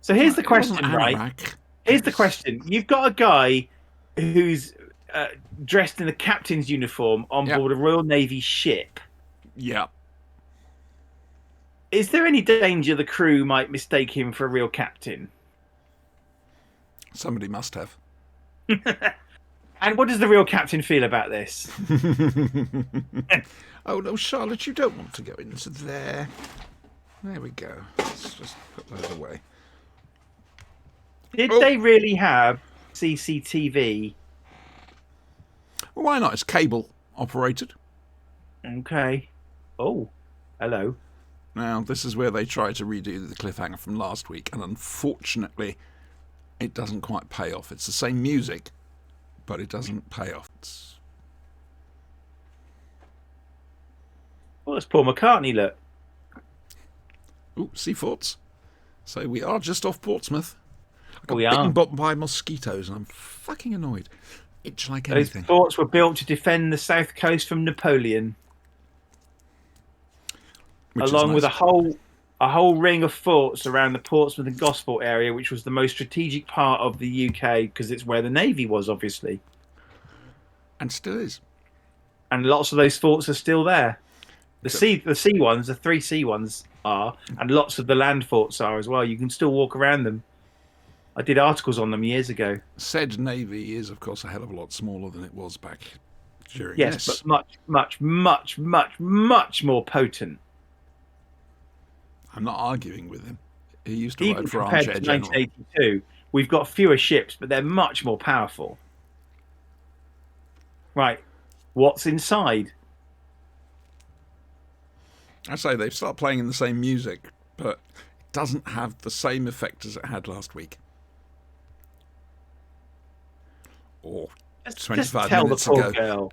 So here's the question, right? Here's the question. You've got a guy who's dressed in a captain's uniform on board a Royal Navy ship. Yeah. Is there any danger the crew might mistake him for a real captain? Somebody must have. And what does the real captain feel about this? Oh no, Charlotte, you don't want to go into there. There we go. Let's just put those away. Did they really have CCTV? Well, why not? It's cable operated. Okay. Oh, hello. Now, this is where they try to redo the cliffhanger from last week, and unfortunately, it doesn't quite pay off. It's the same music, but it doesn't pay off. Well, it's Paul McCartney, look. Ooh, sea forts. So we are just off Portsmouth. I got we are. bitten by mosquitoes, and I'm fucking annoyed. Itch like anything. Those forts were built to defend the south coast from Napoleon. Along with a whole ring of forts around the Portsmouth and Gosport area, which was the most strategic part of the UK because it's where the Navy was, obviously. And still is. And lots of those forts are still there. The sea ones, the 3 sea ones are, and lots of the land forts are as well. You can still walk around them. I did articles on them years ago. Said Navy is, of course, a hell of a lot smaller than it was back during this. Yes, but much more potent. I'm not arguing with him. He used to Even ride for compared Armchair to General. 1982, we've got fewer ships, but they're much more powerful. Right. What's inside? I say they've started playing in the same music, but it doesn't have the same effect as it had last week. Or 25 minutes ago. Girl.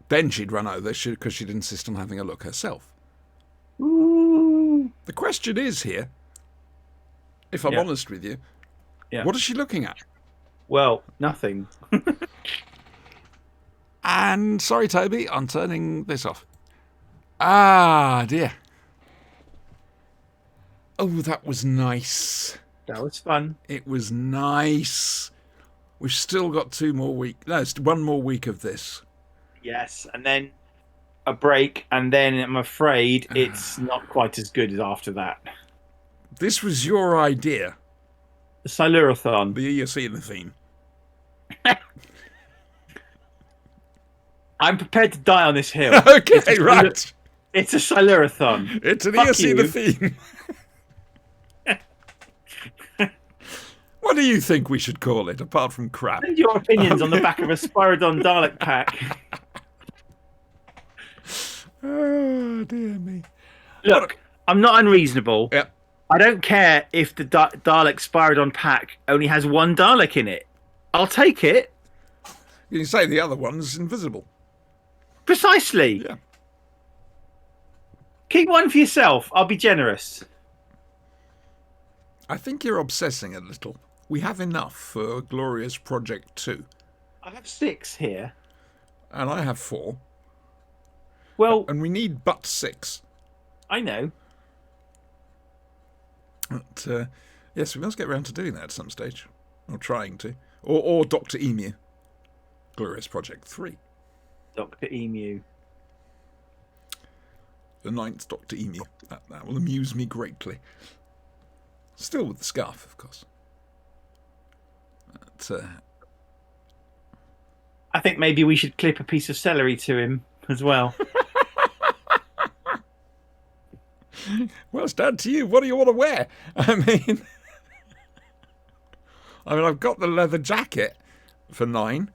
Then she'd run over because she'd insist on having a look herself. Ooh. The question is here, if I'm honest with you, what is she looking at? Well, nothing. And sorry, Toby, I'm turning this off. Ah, dear. Oh, that was nice. That was fun. It was nice. We've still got 2 more weeks. No, it's 1 more week of this. Yes, and then a break, and then I'm afraid it's not quite as good as after that. This was your idea. The Silurathon. You're seeing the theme. I'm prepared to die on this hill. Okay, right. It's a Silurathon. It's an ESC the theme. What do you think we should call it, apart from crap? Send your opinions on the back of a Spyrodon Dalek pack. Oh, dear me. Look, I'm not unreasonable. Yep. I don't care if the Dalek Spyrodon pack only has 1 Dalek in it. I'll take it. You can say the other one's invisible. Precisely. Yeah. Keep one for yourself. I'll be generous. I think you're obsessing a little. We have enough for Glorious Project 2. I have 6 here. And I have 4. Well, and we need but 6. I know. But, yes, we must get around to doing that at some stage. Or trying to. Or Dr. Emu. Glorious Project 3. Dr. Emu. The 9th Dr. Emu. That will amuse me greatly. Still with the scarf, of course. But, I think maybe we should clip a piece of celery to him as well. Well, it's down to you. What do you want to wear? I mean, I've got the leather jacket for 9.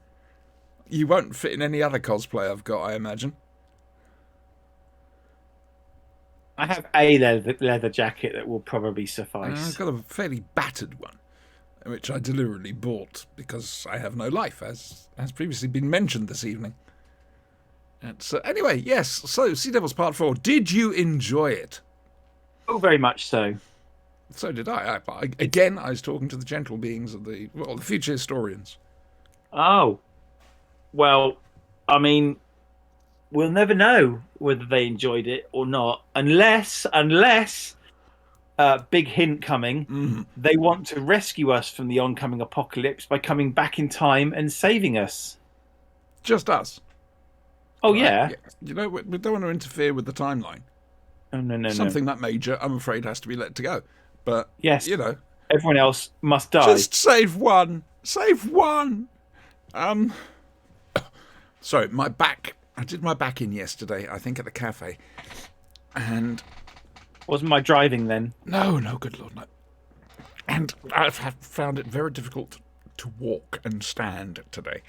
You won't fit in any other cosplay I've got, I imagine. I have a leather jacket that will probably suffice. I've got a fairly battered one, which I deliberately bought because I have no life, as has previously been mentioned this evening. Anyway, yes, so Sea Devils Part 4. Did you enjoy it? Oh, very much so. So did I. Again, I was talking to the gentle beings of the future historians. Oh. Well, I mean, we'll never know whether they enjoyed it or not, unless, big hint coming, they want to rescue us from the oncoming apocalypse by coming back in time and saving us. Just us. Oh, right? Yeah. You know, we don't want to interfere with the timeline. Oh, no. Something that major, I'm afraid, has to be let to go. But, yes, you know. Everyone else must die. Just save one. Save one. Sorry, my back. I did my back in yesterday, I think, at the cafe. And... Wasn't my driving then? No, good Lord, no. And I've found it very difficult to walk and stand today.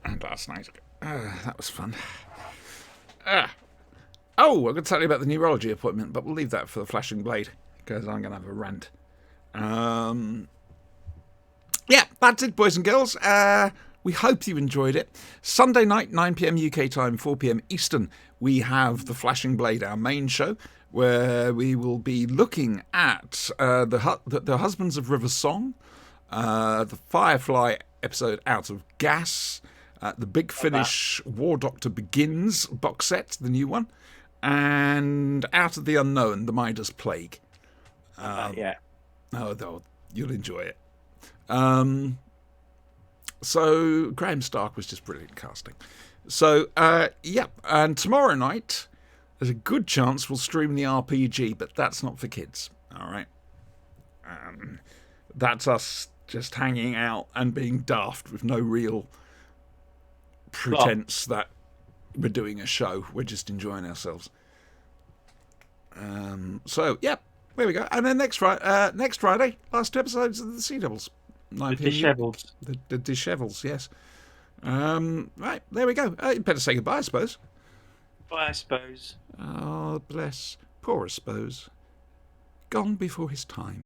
And last night. That was fun. I'm going to tell you about the neurology appointment, but we'll leave that for the Flashing Blade, because I'm going to have a rant. Yeah, that's it, boys and girls. We hope you enjoyed it. Sunday night, 9 p.m. UK time, 4 p.m. Eastern, we have the Flashing Blade, our main show, where we will be looking at the Husbands of River Song, the Firefly episode Out of Gas, the Big Finish War Doctor Begins box set, the new one, and Out of the Unknown, the Midas Plague. Yeah. Oh, you'll enjoy it. So Graham Stark was just brilliant casting. So, and tomorrow night, there's a good chance we'll stream the RPG, but that's not for kids, all right? That's us just hanging out and being daft with no real pretense that we're doing a show. We're just enjoying ourselves. So, yeah, there we go. And then next Friday, last 2 episodes of the Sea Devils. The Dishevels. The Dishevels, yes. Right, there we go. You better say goodbye, I suppose. Bye, I suppose. Oh, bless. Poor I suppose. Gone before his time.